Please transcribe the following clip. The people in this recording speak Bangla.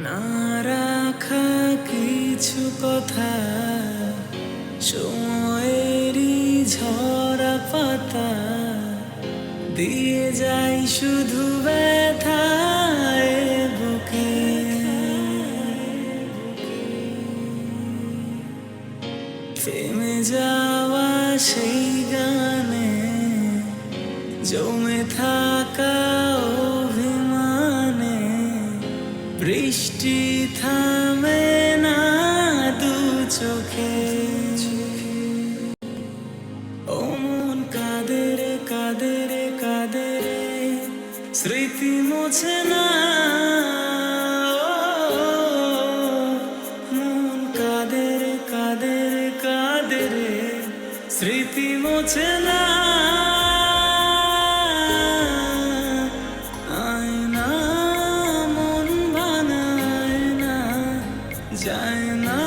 না রাখা কিছু কথা, সময়েরই ঝরা পাতা দিয়ে যাই শুধু ব্যথায় বুকে। থেমে যাওয়া সেই গানে জমে থাকা অভিমানে বৃষ্টি থামে না দু চোখে। ও মন কাঁদে রে কাঁদে রে কাঁদে রে, স্মৃতি মোছে না। মন কাঁদে রে কাঁদে রে কাঁদে রে, স্মৃতি মোছে না। আয়না মন বানায় না, যায় না।